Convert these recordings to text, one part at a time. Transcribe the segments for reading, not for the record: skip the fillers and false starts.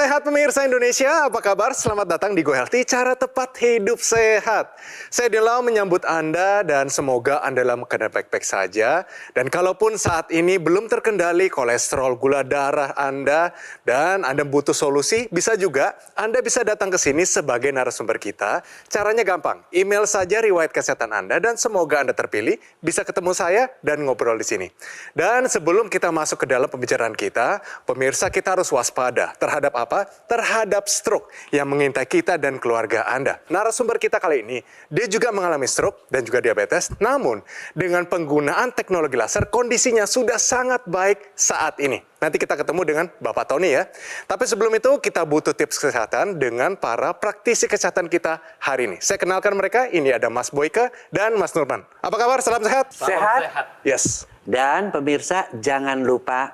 sehat pemirsa Indonesia, apa kabar? Selamat datang di Go Healthy, cara tepat hidup sehat. Saya Dinlau menyambut Anda dan semoga Anda dalam keadaan baik-baik saja. Dan kalaupun saat ini belum terkendali kolesterol, gula darah Anda, dan Anda butuh solusi, bisa juga Anda bisa datang ke sini sebagai narasumber kita. Caranya gampang, email saja riwayat kesehatan Anda dan semoga Anda terpilih, bisa ketemu saya dan ngobrol di sini. Dan sebelum kita masuk ke dalam pembicaraan kita, pemirsa kita harus waspada terhadap apa? Terhadap stroke yang mengintai kita dan keluarga Anda. Narasumber kita kali ini, dia juga mengalami stroke dan juga diabetes, namun dengan penggunaan teknologi laser, kondisinya sudah sangat baik saat ini. Nanti kita ketemu dengan Bapak Tony ya. Tapi sebelum itu, kita butuh tips kesehatan dengan para praktisi kesehatan kita hari ini. Saya kenalkan mereka, ini ada Mas Boyke dan Mas Nurman. Apa kabar? Salam sehat? Sehat. Yes. Dan pemirsa jangan lupa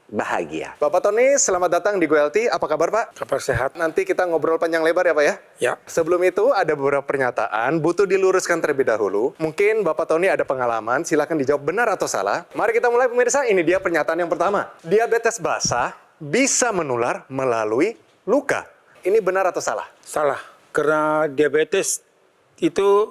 bahagia. Bapak Tony, selamat datang di Go Healthy. Apa kabar Pak? Kabar sehat. Nanti kita ngobrol panjang lebar ya Pak ya? Ya. Sebelum itu ada beberapa pernyataan, butuh diluruskan terlebih dahulu. Mungkin Bapak Tony ada pengalaman, silakan dijawab benar atau salah. Mari kita mulai pemirsa, ini dia pernyataan yang pertama. Diabetes basah bisa menular melalui luka. Ini benar atau salah? Salah. Karena diabetes itu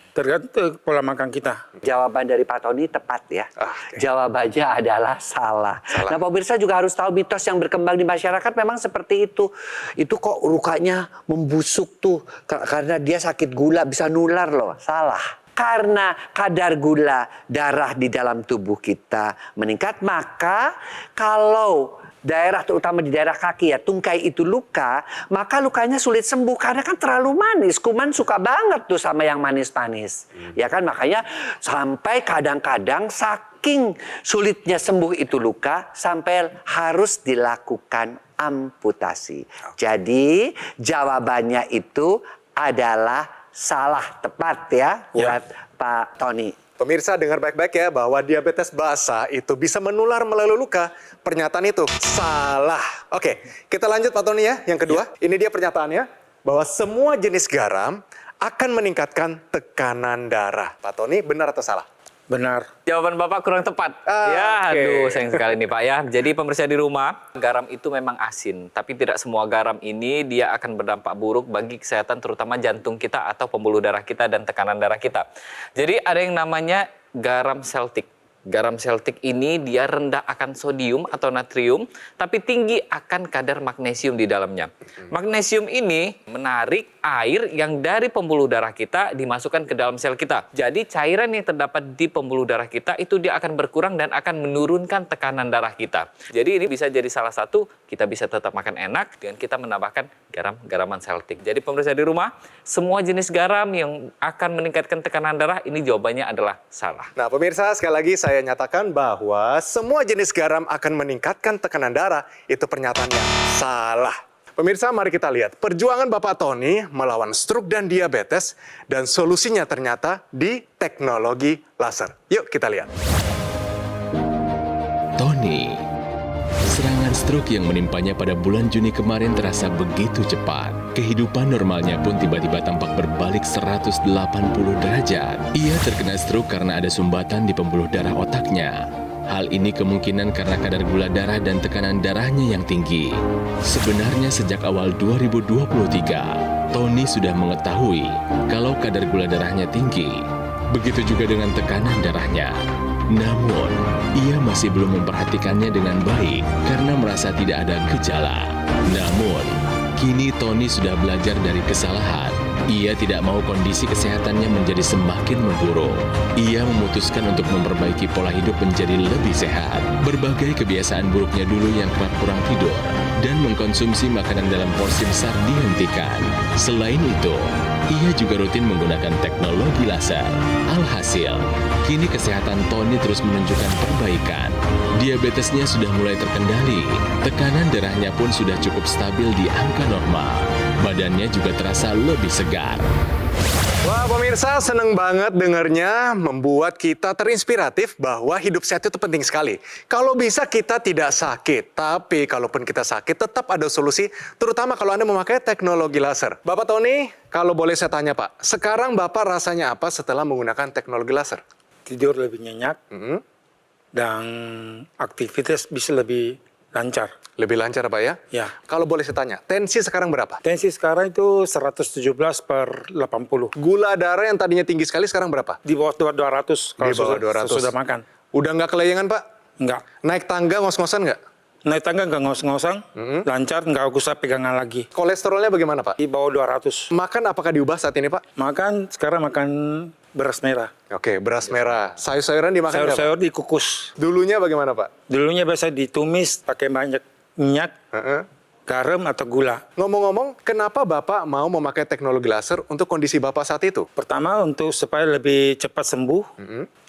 tergantung pola makan kita. Jawaban dari Pak Tony tepat ya. Oke. Jawabannya adalah salah. Nah pemirsa juga harus tahu mitos yang berkembang di masyarakat memang seperti itu. Itu kok lukanya membusuk tuh. Karena dia sakit gula bisa nular loh. Salah. Karena kadar gula darah di dalam tubuh kita meningkat, maka kalau daerah terutama di daerah kaki ya, tungkai itu luka, maka lukanya sulit sembuh karena kan terlalu manis. Kuman suka banget tuh sama yang manis-manis. Ya kan, makanya sampai kadang-kadang saking sulitnya sembuh itu luka sampai harus dilakukan amputasi. Jadi jawabannya itu adalah salah, tepat ya buat Pak Tony. Pemirsa dengar baik-baik ya bahwa diabetes basah itu bisa menular melalui luka. Pernyataan itu salah. Oke, kita lanjut Pak Tony ya. Yang kedua, ini dia pernyataannya bahwa semua jenis garam akan meningkatkan tekanan darah. Pak Tony, benar atau salah? Benar. Jawaban Bapak kurang tepat. Oke. Aduh, sayang sekali nih Pak ya. Jadi pemirsa di rumah, garam itu memang asin. Tapi tidak semua garam ini dia akan berdampak buruk bagi kesehatan terutama jantung kita atau pembuluh darah kita dan tekanan darah kita. Jadi ada yang namanya garam Celtic. Garam Celtic ini dia rendah akan sodium atau natrium, tapi tinggi akan kadar magnesium di dalamnya. Magnesium ini menarik air yang dari pembuluh darah kita dimasukkan ke dalam sel kita. Jadi cairan yang terdapat di pembuluh darah kita itu dia akan berkurang dan akan menurunkan tekanan darah kita. Jadi ini bisa jadi salah satu, kita bisa tetap makan enak dengan kita menambahkan garam-garaman Celtic. Jadi pemirsa di rumah, semua jenis garam yang akan meningkatkan tekanan darah ini jawabannya adalah salah. Nah pemirsa, sekali lagi saya nyatakan bahwa semua jenis garam akan meningkatkan tekanan darah. Itu pernyataannya salah. Pemirsa, mari kita lihat perjuangan Bapak Tony melawan stroke dan diabetes dan solusinya ternyata di teknologi laser. Yuk kita lihat. Tony, serangan stroke yang menimpanya pada bulan Juni kemarin terasa begitu cepat. Kehidupan normalnya pun tiba-tiba tampak berbalik 180 derajat. Ia terkena stroke karena ada sumbatan di pembuluh darah otaknya. Hal ini kemungkinan karena kadar gula darah dan tekanan darahnya yang tinggi. Sebenarnya sejak awal 2023, Tony sudah mengetahui kalau kadar gula darahnya tinggi. Begitu juga dengan tekanan darahnya. Namun, ia masih belum memperhatikannya dengan baik karena merasa tidak ada gejala. Namun, kini Tony sudah belajar dari kesalahan. Ia tidak mau kondisi kesehatannya menjadi semakin memburuk. Ia memutuskan untuk memperbaiki pola hidup menjadi lebih sehat. Berbagai kebiasaan buruknya dulu yang kerap kurang tidur dan mengkonsumsi makanan dalam porsi besar dihentikan. Selain itu, ia juga rutin menggunakan teknologi laser. Alhasil, kini kesehatan Tony terus menunjukkan perbaikan. Diabetesnya sudah mulai terkendali. Tekanan darahnya pun sudah cukup stabil di angka normal. Badannya juga terasa lebih segar. Wah pemirsa, seneng banget dengarnya, membuat kita terinspiratif bahwa hidup sehat itu penting sekali. Kalau bisa kita tidak sakit, tapi kalaupun kita sakit tetap ada solusi, terutama kalau Anda memakai teknologi laser. Bapak Tony, kalau boleh saya tanya Pak, sekarang Bapak rasanya apa setelah menggunakan teknologi laser? Tidur lebih nyenyak dan aktivitas bisa lebih lancar. Lebih lancar Pak ya? Ya. Kalau boleh saya tanya, tensi sekarang berapa? Tensi sekarang itu 117/80. Gula darah yang tadinya tinggi sekali sekarang berapa? Di bawah 200 kalau Di bawah 200. sudah makan. Udah nggak kelayangan Pak? Enggak. Naik tangga ngos-ngosan nggak? Naik tangga nggak ngos-ngosan, lancar, nggak usah pegangan lagi. Kolesterolnya bagaimana Pak? Di bawah 200. Makan apakah diubah saat ini Pak? Sekarang makan beras merah. Oke, beras merah. Sayur-sayuran dimakan nggak Pak? Sayur-sayur dikukus. Dulunya bagaimana Pak? Dulunya biasa ditumis pakai banyak minyak, Heeh. garam atau gula. Ngomong-ngomong, kenapa Bapak mau memakai teknologi laser untuk kondisi Bapak saat itu? Pertama untuk supaya lebih cepat sembuh.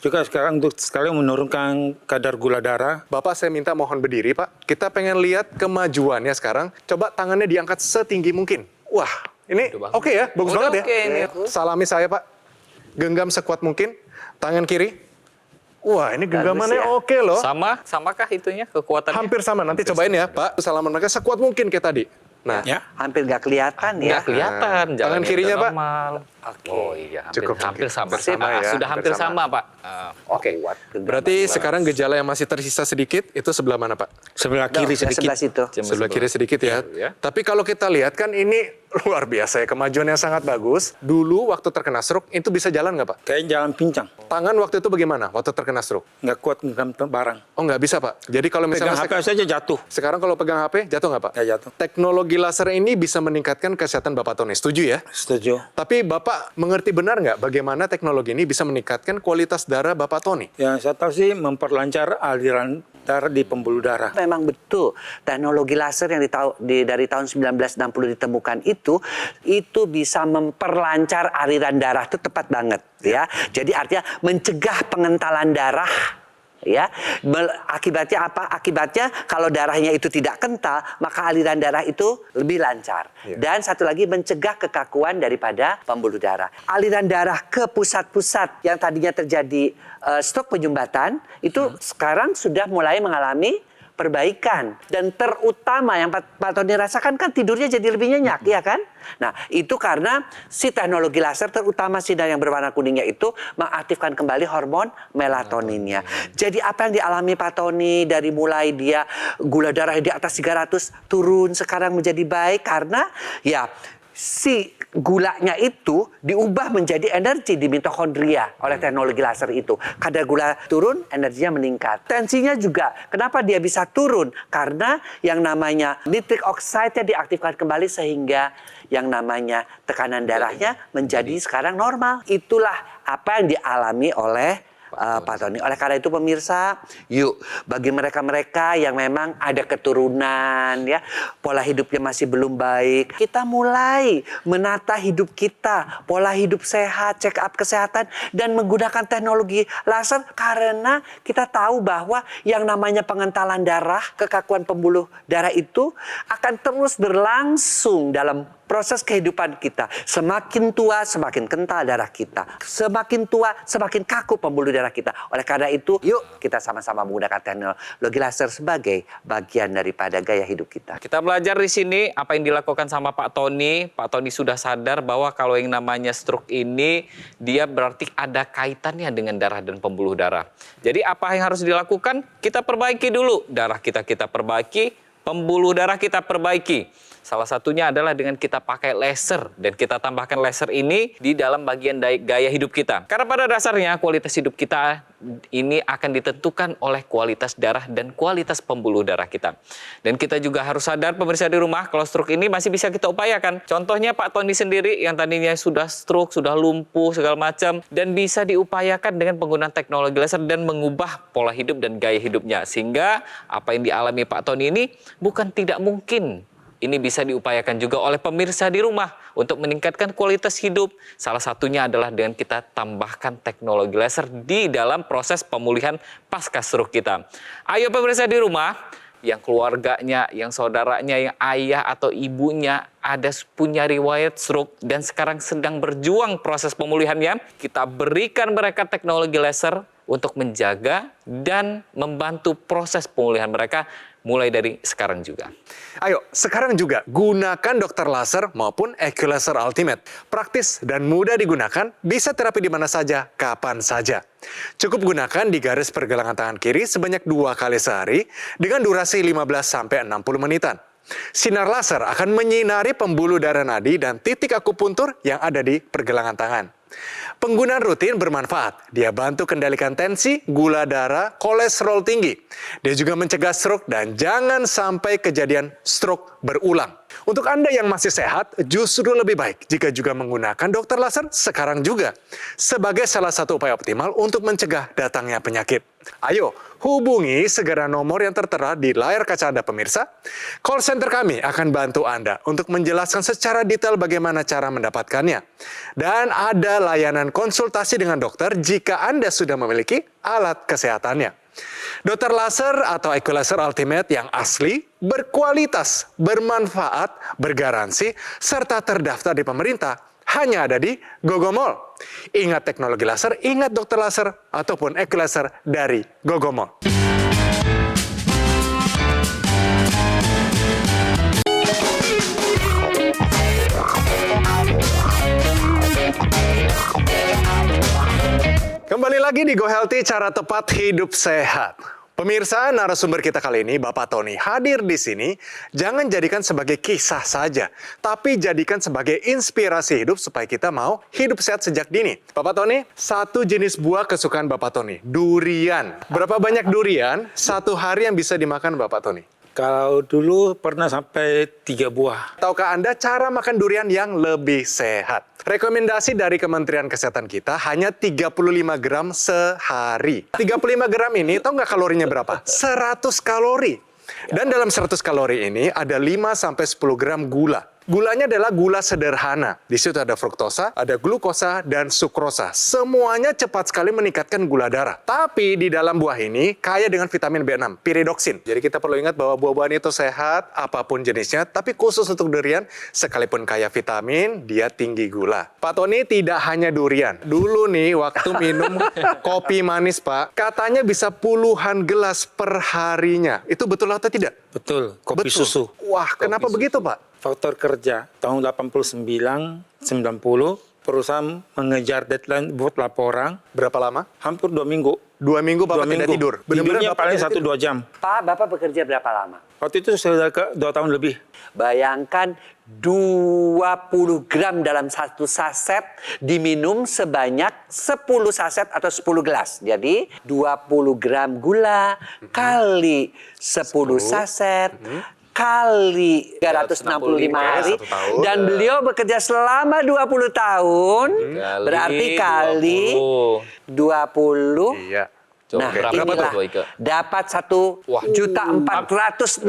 Juga sekarang untuk sekali menurunkan kadar gula darah. Bapak saya minta mohon berdiri Pak. Kita pengen lihat kemajuannya sekarang. Coba tangannya diangkat setinggi mungkin. Wah, ini oke ya, bagus Udah banget oke ya. ini. Salami saya Pak. Genggam sekuat mungkin. Tangan kiri. Wah, ini genggamannya ya. oke loh. Samakah itunya kekuatannya? Hampir sama. Nanti cobain ya Pak. Salaman mereka sekuat mungkin kayak tadi. Nah, Ya. Hampir nggak kelihatan ya. Nggak kelihatan. Tangan jalannya kirinya, udah Pak. normal. Oke. Oh iya, Cukup, hampir sama. sama ya, Sudah hampir hampir sama. sama, Pak. Oke. berarti sekarang gejala yang masih tersisa sedikit itu sebelah mana Pak? Sebelah kiri Yang sedikit. sebelah situ. Sebelah kiri sedikit ya. Ya. Tapi kalau kita lihat kan ini luar biasa ya, kemajuan yang sangat bagus. Dulu waktu terkena stroke itu bisa jalan nggak Pak? Kayak jalan pincang. Tangan waktu itu bagaimana waktu terkena stroke? Nggak kuat genggam barang. Oh nggak bisa Pak. Jadi kalau Pegang misalnya HP saja jatuh. sekarang kalau pegang HP jatuh nggak Pak? Nggak jatuh. Teknologi laser ini bisa meningkatkan kesehatan Bapak Tony. Setuju ya? Setuju. Tapi Bapak mengerti benar nggak bagaimana teknologi ini bisa meningkatkan kualitas darah Bapak Tony? Yang saya tahu sih memperlancar aliran darah di pembuluh darah. Memang betul teknologi laser yang dari tahun 1960 ditemukan itu bisa memperlancar aliran darah, itu tepat banget ya. Jadi artinya mencegah pengentalan darah ya. Akibatnya apa? Akibatnya kalau darahnya itu tidak kental, maka aliran darah itu lebih lancar. Dan satu lagi mencegah kekakuan daripada pembuluh darah. Aliran darah ke pusat-pusat yang tadinya terjadi stroke penyumbatan itu sekarang sudah mulai mengalami perbaikan. Dan terutama yang Pak Tony rasakan kan tidurnya jadi lebih nyenyak, ya kan? Nah, itu karena si teknologi laser, terutama sinar yang berwarna kuningnya itu mengaktifkan kembali hormon melatoninnya. Jadi apa yang dialami Pak Tony dari mulai dia gula darah di atas 300 turun sekarang menjadi baik karena ya si gulanya itu diubah menjadi energi di mitokondria oleh teknologi laser itu. Kadar gula turun, energinya meningkat. Tensinya juga, kenapa dia bisa turun? Karena yang namanya nitric oxide-nya diaktifkan kembali sehingga yang namanya tekanan darahnya menjadi sekarang normal. Itulah apa yang dialami oleh Pak Tony. Oleh karena itu pemirsa, yuk bagi mereka-mereka yang memang ada keturunan ya, pola hidupnya masih belum baik, kita mulai menata hidup kita, pola hidup sehat, check up kesehatan dan menggunakan teknologi laser karena kita tahu bahwa yang namanya pengentalan darah, kekakuan pembuluh darah itu akan terus berlangsung dalam proses kehidupan kita. Semakin tua, semakin kental darah kita. Semakin tua, semakin kaku pembuluh darah kita. Oleh karena itu, yuk kita sama-sama menggunakan teknologi laser sebagai bagian daripada gaya hidup kita. Kita belajar di sini apa yang dilakukan sama Pak Tony. Pak Tony sudah sadar bahwa kalau yang namanya stroke ini, dia berarti ada kaitannya dengan darah dan pembuluh darah. Jadi apa yang harus dilakukan? Kita perbaiki dulu. Darah kita perbaiki, pembuluh darah kita perbaiki. Salah satunya adalah dengan kita pakai laser dan kita tambahkan laser ini di dalam bagian gaya hidup kita. Karena pada dasarnya kualitas hidup kita ini akan ditentukan oleh kualitas darah dan kualitas pembuluh darah kita. Dan kita juga harus sadar pemirsa di rumah kalau stroke ini masih bisa kita upayakan. Contohnya Pak Tony sendiri yang tadinya sudah stroke, sudah lumpuh segala macam dan bisa diupayakan dengan penggunaan teknologi laser dan mengubah pola hidup dan gaya hidupnya. Sehingga apa yang dialami Pak Tony ini bukan tidak mungkin. Ini bisa diupayakan juga oleh pemirsa di rumah untuk meningkatkan kualitas hidup. Salah satunya adalah dengan kita tambahkan teknologi laser di dalam proses pemulihan pasca stroke kita. Ayo pemirsa di rumah, yang keluarganya, yang saudaranya, yang ayah atau ibunya ada punya riwayat stroke dan sekarang sedang berjuang proses pemulihannya, kita berikan mereka teknologi laser untuk menjaga dan membantu proses pemulihan mereka mulai dari sekarang juga. Ayo, sekarang juga gunakan Dr. Laser maupun Equilaser Ultimate. Praktis dan mudah digunakan, bisa terapi di mana saja, kapan saja. Cukup gunakan di garis pergelangan tangan kiri sebanyak 2 kali sehari dengan durasi 15-60 menitan. Sinar laser akan menyinari pembuluh darah nadi dan titik akupuntur yang ada di pergelangan tangan. Penggunaan rutin bermanfaat. Dia bantu kendalikan tensi, gula darah, kolesterol tinggi. Dia juga mencegah stroke dan jangan sampai kejadian stroke berulang. Untuk Anda yang masih sehat, justru lebih baik jika juga menggunakan Dr. Laser sekarang juga. Sebagai salah satu upaya optimal untuk mencegah datangnya penyakit. Ayo, hubungi segera nomor yang tertera di layar kaca Anda pemirsa. Call center kami akan bantu Anda untuk menjelaskan secara detail bagaimana cara mendapatkannya. Dan ada layanan konsultasi dengan dokter jika Anda sudah memiliki alat kesehatannya. Dr. Laser atau Equilaser Ultimate yang asli, berkualitas, bermanfaat, bergaransi, serta terdaftar di pemerintah hanya ada di Gogomall. Ingat teknologi laser, ingat Dr. Laser ataupun Equilaser dari Gogomall. Kembali lagi di Go Healthy, cara tepat hidup sehat. Pemirsa, narasumber kita kali ini, Bapak Tony, hadir di sini. Jangan jadikan sebagai kisah saja, tapi jadikan sebagai inspirasi hidup supaya kita mau hidup sehat sejak dini. Bapak Tony, satu jenis buah kesukaan Bapak Tony, durian. Berapa banyak durian satu hari yang bisa dimakan Bapak Tony? Kalau dulu pernah sampai 3 buah. Tahukah Anda cara makan durian yang lebih sehat? Rekomendasi dari Kementerian Kesehatan kita hanya 35 gram sehari. 35 gram ini, tahu nggak kalorinya berapa? 100 kalori. Dan dalam 100 kalori ini ada 5-10 gram gula. Gulanya adalah gula sederhana. Di situ ada fruktosa, ada glukosa, dan sukrosa. Semuanya cepat sekali meningkatkan gula darah. Tapi di dalam buah ini kaya dengan vitamin B6, piridoksin. Jadi kita perlu ingat bahwa buah-buahan itu sehat, apapun jenisnya. Tapi khusus untuk durian, sekalipun kaya vitamin, dia tinggi gula. Pak Tony tidak hanya durian. Dulu nih, waktu minum kopi manis, Pak, katanya bisa puluhan gelas per harinya. Itu betul atau tidak? Betul, kopi Betul. susu. Wah, kenapa begitu, Pak? Faktor kerja tahun 89, 90, perusahaan mengejar deadline buat laporan. Berapa lama? Hampir 2 minggu. 2 minggu Bapak tidak tidur. Benar-benar Tidurnya Bapak paling tidak 1-2 jam. Pak, Bapak bekerja berapa lama? Waktu itu sudah ke 2 tahun lebih. Bayangkan 20 gram dalam satu saset diminum sebanyak 10 saset atau 10 gelas. Jadi 20 gram gula kali 10 saset kali 365 hari. Satu tahun. Dan beliau bekerja selama 20 tahun. Berarti kali 20. Iya. Nah, Oke, berapa inilah tuh, Ika? dapat 1.460.000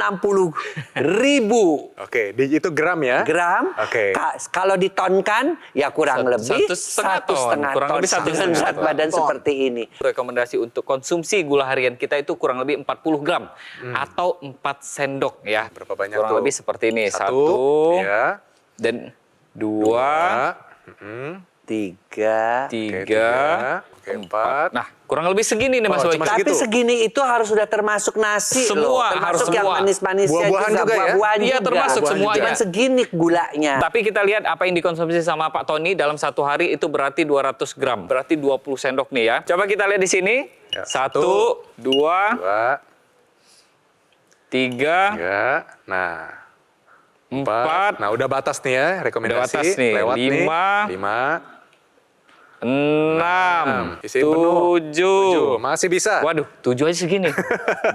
Oke, itu gram ya? gram. Oke. Kalau ditonkan, ya kurang lebih 1,5 1,5 ton. Kurang ton. lebih 1,5 Dengan berat badan ton. seperti ini. Rekomendasi untuk konsumsi gula harian kita itu kurang lebih 40 gram atau 4 sendok ya. Berapa banyak kurang tuh? lebih seperti ini. 1 ya. dan 2, 3. 3, Oke, 4. Nah, kurang lebih segini nih Mas Oh, Boy. cuma Tapi segitu. segini itu harus sudah termasuk nasi loh. Semua, Termasuk harus yang semua. manis-manisnya Buah-buahan juga ya? buah-buahan Iya, juga. termasuk semuanya. Cuman segini gulanya. Tapi kita lihat apa yang dikonsumsi sama Pak Tony dalam satu hari itu berarti 200 gram. Berarti 20 sendok nih ya. Coba kita lihat di sini. Ya, 1, 2, 2, 3, 3. Nah, 4, Nah, udah batas nih ya, rekomendasi. Udah batas nih. Lewat 5, 5, 6, Isiin penuh. 7. Masih bisa. Waduh, 7 aja segini.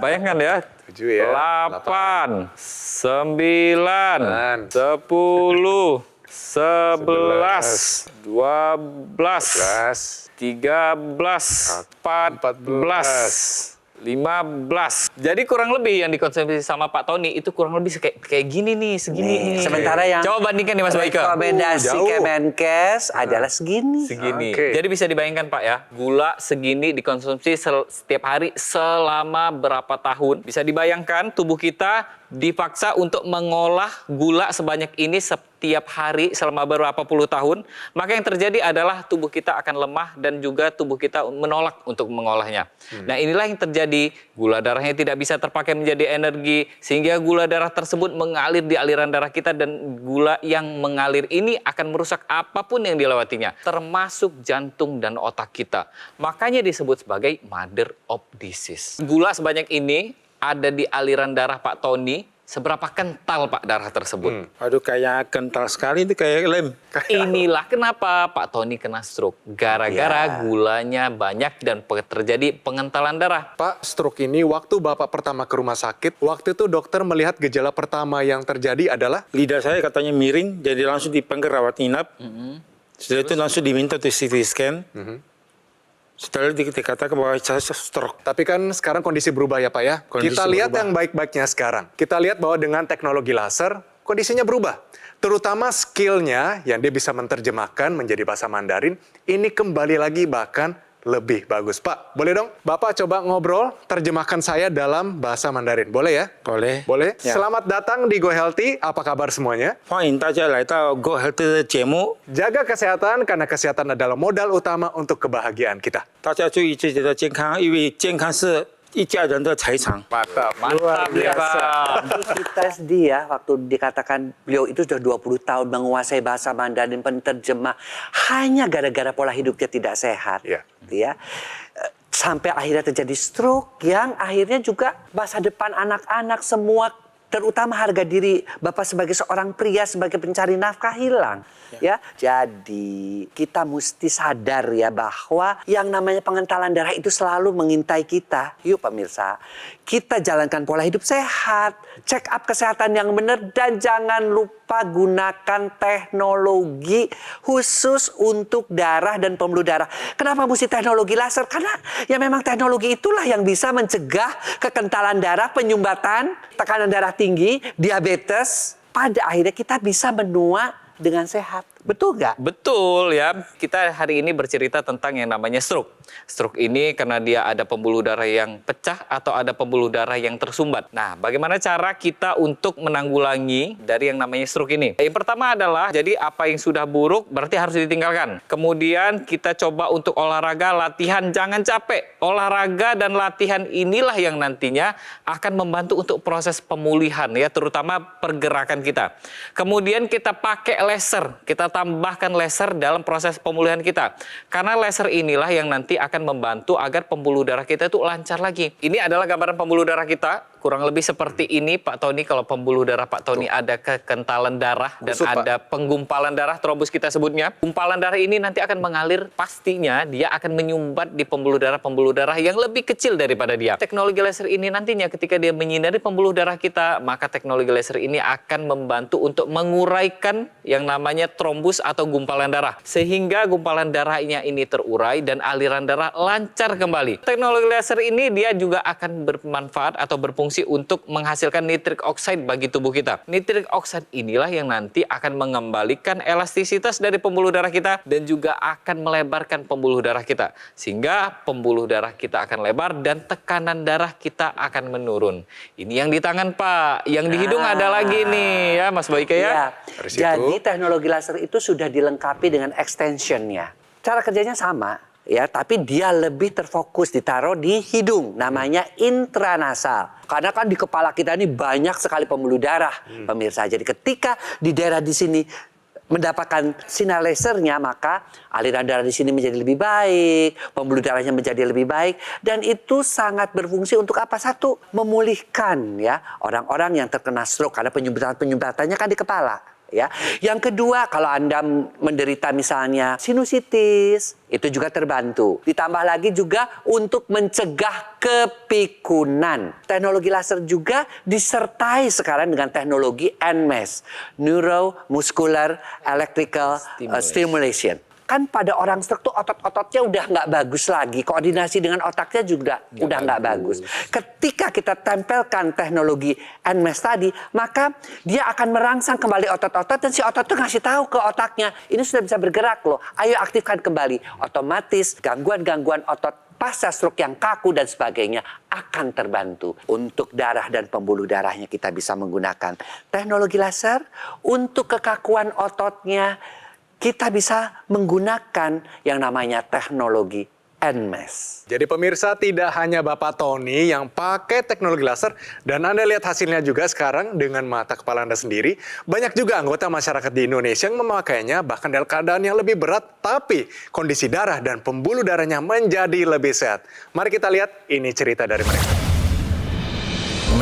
Bayangkan ya. 7 ya. 8, 9, 9, 10, 11, 12, 13, 14, 15. Jadi kurang lebih yang dikonsumsi sama Pak Tony itu kurang lebih kayak gini nih, segini nih. Sementara yang Coba bandingkan nih Mas Baike. rekomendasi jauh. Kemenkes adalah segini. Segini. Oke. Jadi bisa dibayangkan Pak ya, gula segini dikonsumsi setiap hari selama berapa tahun. Bisa dibayangkan tubuh kita dipaksa untuk mengolah gula sebanyak ini tiap hari selama beberapa puluh tahun, maka yang terjadi adalah tubuh kita akan lemah dan juga tubuh kita menolak untuk mengolahnya. Nah, inilah yang terjadi, gula darahnya tidak bisa terpakai menjadi energi, sehingga gula darah tersebut mengalir di aliran darah kita, dan gula yang mengalir ini akan merusak apapun yang dilewatinya, termasuk jantung dan otak kita. Makanya disebut sebagai mother of disease. Gula sebanyak ini ada di aliran darah Pak Tony. Seberapa kental Pak darah tersebut? Aduh, kayak kental sekali itu, kayak lem. Inilah kenapa Pak Tony kena stroke. Gara-gara gulanya banyak dan terjadi pengentalan darah. Pak, stroke ini waktu Bapak pertama ke rumah sakit, waktu itu dokter melihat gejala pertama yang terjadi adalah Lidah saya katanya miring, jadi langsung dipanggil rawat inap. Setelah itu langsung diminta tes CT scan. Setelah itu dikatakan bahwa saya stroke. tapi kan sekarang kondisi berubah ya Pak ya. Kondisi Kita lihat berubah. yang baik-baiknya sekarang. Kita lihat bahwa dengan teknologi laser, kondisinya berubah. Terutama skillnya yang dia bisa menerjemahkan menjadi bahasa Mandarin, ini kembali lagi bahkan lebih bagus. Pak, boleh dong Bapak coba ngobrol, terjemahkan saya dalam bahasa Mandarin. Boleh ya? Boleh. Boleh. Ya. Selamat datang di Go Healthy. Apa kabar semuanya? 欢迎大家来到 Go Health 的节目， Jaga kesehatan karena kesehatan adalah modal utama untuk kebahagiaan kita. 大家注意自己的健康，因为健康是一家人的财产。 Mantap. Mantap ya Pak. Jadi kita dia waktu dikatakan beliau itu sudah 20 tahun menguasai bahasa Mandarin, penerjemah, hanya gara-gara pola hidupnya tidak sehat. Iya. Ya. Sampai akhirnya terjadi stroke yang akhirnya juga masa depan anak-anak semua, terutama harga diri Bapak sebagai seorang pria, sebagai pencari nafkah hilang. Ya. Jadi kita mesti sadar ya bahwa yang namanya pengentalan darah itu selalu mengintai kita. Yuk pemirsa, kita jalankan pola hidup sehat, check up kesehatan yang benar, dan jangan lupa gunakan teknologi khusus untuk darah dan pembuluh darah. Kenapa mesti teknologi laser? Karena ya memang teknologi itulah yang bisa mencegah kekentalan darah, penyumbatan, tekanan darah tinggi, diabetes. Pada akhirnya kita bisa menua dengan sehat. Betul nggak? Betul ya. Kita hari ini bercerita tentang yang namanya stroke. Stroke ini karena dia ada pembuluh darah yang pecah atau ada pembuluh darah yang tersumbat. Nah, bagaimana cara kita untuk menanggulangi dari yang namanya stroke ini? Yang pertama adalah, jadi apa yang sudah buruk berarti harus ditinggalkan. Kemudian kita coba untuk olahraga, latihan, jangan capek. Olahraga dan latihan inilah yang nantinya akan membantu untuk proses pemulihan ya, terutama pergerakan kita. Kemudian kita pakai laser, kita tambahkan laser dalam proses pemulihan kita. Karena laser inilah yang nanti akan membantu agar pembuluh darah kita itu lancar lagi. Ini adalah gambaran pembuluh darah kita. Kurang lebih seperti ini Pak Tony. Kalau pembuluh darah Pak Tony ada kekentalan darah dan Kusut, Pak. ada penggumpalan darah, trombus kita sebutnya. Gumpalan darah ini nanti akan mengalir, pastinya dia akan menyumbat di pembuluh darah yang lebih kecil daripada dia. Teknologi laser ini nantinya ketika dia menyinari pembuluh darah kita, maka teknologi laser ini akan membantu untuk menguraikan yang namanya trombus atau gumpalan darah. Sehingga gumpalan darahnya ini terurai dan aliran darah lancar kembali. Teknologi laser ini dia juga akan bermanfaat atau berfungsi untuk menghasilkan nitric oxide bagi tubuh kita. Nitric oxide inilah yang nanti akan mengembalikan elastisitas dari pembuluh darah kita dan juga akan melebarkan pembuluh darah kita. Sehingga pembuluh darah kita akan lebar dan tekanan darah kita akan menurun. Ini yang di tangan Pak. Yang di hidung ada lagi nih ya Mas Boyke ya. Ya. Dari situ. Jadi teknologi laser itu sudah dilengkapi dengan extensionnya. Cara kerjanya sama. Ya, tapi dia lebih terfokus ditaruh di hidung, namanya intranasal. Karena kan di kepala kita ini banyak sekali pembuluh darah, pemirsa. Jadi ketika di daerah di sini mendapatkan sinar lasernya, maka aliran darah di sini menjadi lebih baik, pembuluh darahnya menjadi lebih baik, dan itu sangat berfungsi untuk apa? Satu, memulihkan ya orang-orang yang terkena stroke karena penyumbatannya kan di kepala. Ya, yang kedua, kalau Anda menderita misalnya sinusitis, itu juga terbantu. Ditambah lagi juga untuk mencegah kepikunan. Teknologi laser juga disertai sekarang dengan teknologi NMES, Neuromuscular Electrical Stimulation. Kan pada orang stroke tuh otot-ototnya udah nggak bagus lagi. Koordinasi dengan otaknya juga udah nggak bagus. Ketika kita tempelkan teknologi NMES tadi, maka dia akan merangsang kembali otot-otot dan si otot tuh ngasih tahu ke otaknya, ini sudah bisa bergerak loh. Ayo aktifkan kembali. Otomatis gangguan-gangguan otot pasca stroke yang kaku dan sebagainya akan terbantu. Untuk darah dan pembuluh darahnya kita bisa menggunakan teknologi laser. Untuk kekakuan ototnya kita bisa menggunakan yang namanya teknologi NMES. Jadi pemirsa, tidak hanya Bapak Tony yang pakai teknologi laser, dan Anda lihat hasilnya juga sekarang dengan mata kepala Anda sendiri. Banyak juga anggota masyarakat di Indonesia yang memakainya bahkan dalam keadaan yang lebih berat, tapi kondisi darah dan pembuluh darahnya menjadi lebih sehat. Mari kita lihat, ini cerita dari mereka.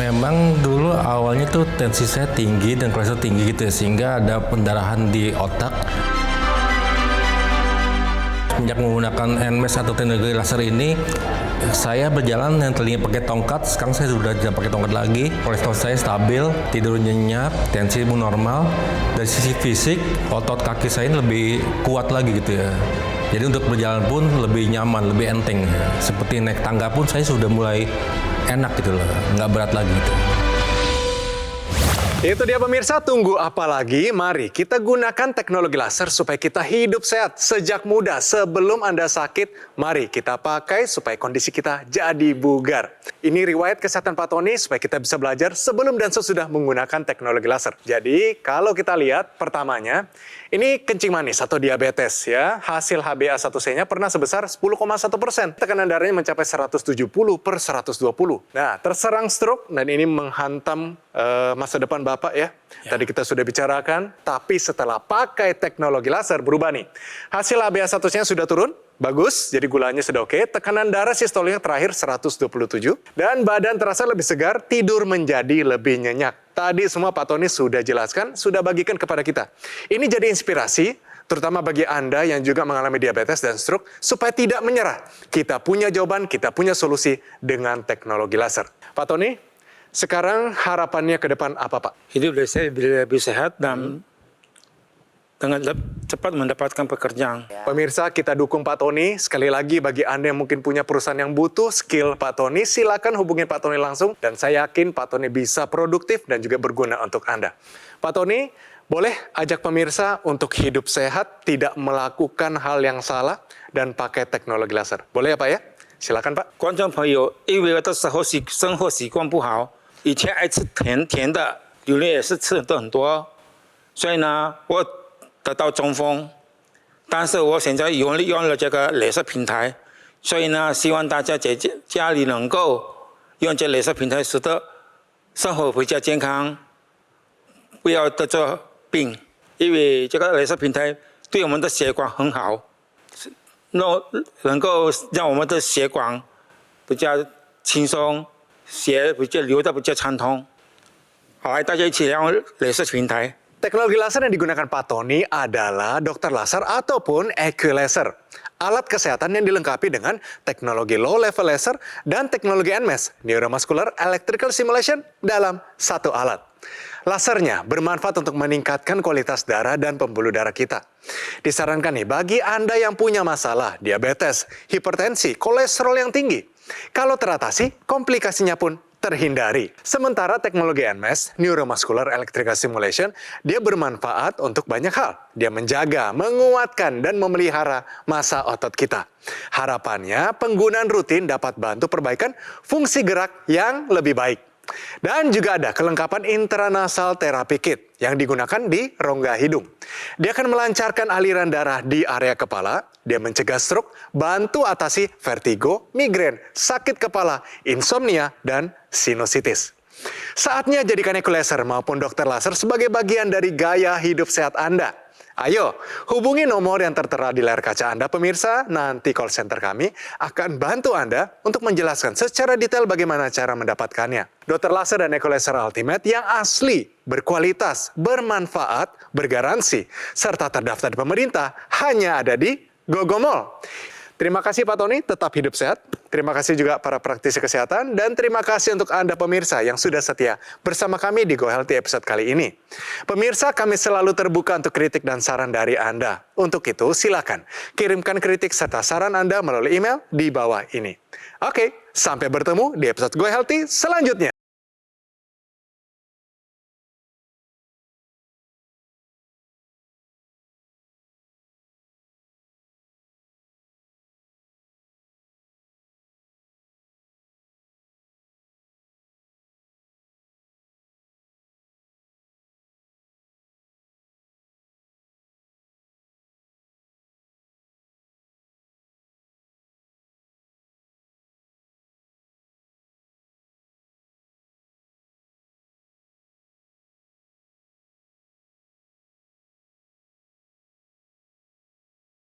Memang dulu awalnya tuh tensi saya tinggi dan kolesterol tinggi gitu ya, sehingga ada pendarahan di otak. Sejak menggunakan NMES atau teknologi laser ini, saya berjalan yang tadinya pakai tongkat, sekarang saya sudah tidak pakai tongkat lagi. Kolesterol saya stabil, tidur nyenyak, tensi pun normal. Dari sisi fisik, otot kaki saya ini lebih kuat lagi gitu ya. Jadi untuk berjalan pun lebih nyaman, lebih enteng. Seperti naik tangga pun saya sudah mulai enak gitu loh, nggak berat lagi gitu. Itu dia pemirsa, tunggu apa lagi? Mari kita gunakan teknologi laser supaya kita hidup sehat sejak muda. Sebelum Anda sakit, mari kita pakai supaya kondisi kita jadi bugar. Ini riwayat kesehatan Pak Tony supaya kita bisa belajar sebelum dan sesudah menggunakan teknologi laser. Jadi kalau kita lihat pertamanya, ini kencing manis atau diabetes ya. Hasil HbA1c-nya pernah sebesar 10,1%. Tekanan darahnya mencapai 170/120. Nah, terserang stroke dan ini menghantam masa depan Bapak ya. Tadi kita sudah bicarakan, tapi setelah pakai teknologi laser berubah nih. Hasil HbA1c-nya sudah turun, bagus, jadi gulanya sudah oke. Tekanan darah sistolnya terakhir 127. Dan badan terasa lebih segar, tidur menjadi lebih nyenyak. Tadi semua Pak Tony sudah jelaskan, sudah bagikan kepada kita. Ini jadi inspirasi, terutama bagi Anda yang juga mengalami diabetes dan stroke, supaya tidak menyerah. Kita punya jawaban, kita punya solusi dengan teknologi laser. Pak Tony, sekarang harapannya ke depan apa, Pak? Hidup saya lebih sehat dan dengan cepat mendapatkan pekerjaan. Pemirsa, kita dukung Pak Tony. Sekali lagi, bagi Anda yang mungkin punya perusahaan yang butuh skill Pak Tony, silakan hubungi Pak Tony langsung. Dan saya yakin Pak Tony bisa produktif dan juga berguna untuk Anda. Pak Tony, boleh ajak pemirsa untuk hidup sehat, tidak melakukan hal yang salah, dan pakai teknologi laser. Boleh ya Pak ya? Silakan Pak. 观众朋友，因为我的生活习惯不好，以前爱吃甜的，榴莲也是吃的很多，所以呢，我得到中风。但是我现在用了这个镭射平台，所以呢，希望大家在家里能够用这镭射平台，使得生活比较健康，不要得这病。因为这个镭射平台对我们的血管很好，能够让我们的血管比较轻松。血比较流的比较畅通。好，大家一起用镭射平台。 Teknologi laser yang digunakan Pak Tony adalah dokter laser ataupun EQ laser. Alat kesehatan yang dilengkapi dengan teknologi low level laser dan teknologi NMES, Neuromuscular Electrical Stimulation, dalam satu alat. Lasernya bermanfaat untuk meningkatkan kualitas darah dan pembuluh darah kita. Disarankan nih bagi Anda yang punya masalah diabetes, hipertensi, kolesterol yang tinggi. Kalau teratasi, komplikasinya pun terhindari. Sementara teknologi NMES, Neuromuscular Electrical Stimulation, dia bermanfaat untuk banyak hal. Dia menjaga, menguatkan, dan memelihara massa otot kita. Harapannya, penggunaan rutin dapat bantu perbaikan fungsi gerak yang lebih baik. Dan juga ada kelengkapan intranasal therapy kit yang digunakan di rongga hidung. Dia akan melancarkan aliran darah di area kepala, dia mencegah stroke, bantu atasi vertigo, migrain, sakit kepala, insomnia, dan sinusitis. Saatnya jadikan EQ laser maupun dokter laser sebagai bagian dari gaya hidup sehat Anda. Ayo, hubungi nomor yang tertera di layar kaca Anda, pemirsa. Nanti call center kami akan bantu Anda untuk menjelaskan secara detail bagaimana cara mendapatkannya. Dokter laser dan EQ laser Ultimate yang asli, berkualitas, bermanfaat, bergaransi, serta terdaftar di pemerintah hanya ada di Gogomall. Terima kasih Pak Tony, tetap hidup sehat. Terima kasih juga para praktisi kesehatan. Dan terima kasih untuk Anda pemirsa yang sudah setia bersama kami di Go Healthy episode kali ini. Pemirsa, kami selalu terbuka untuk kritik dan saran dari Anda. Untuk itu, silakan kirimkan kritik serta saran Anda melalui email di bawah ini. Oke, sampai bertemu di episode Go Healthy selanjutnya.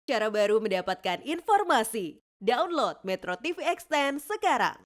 Cara baru mendapatkan informasi. Download Metro TV Extend sekarang.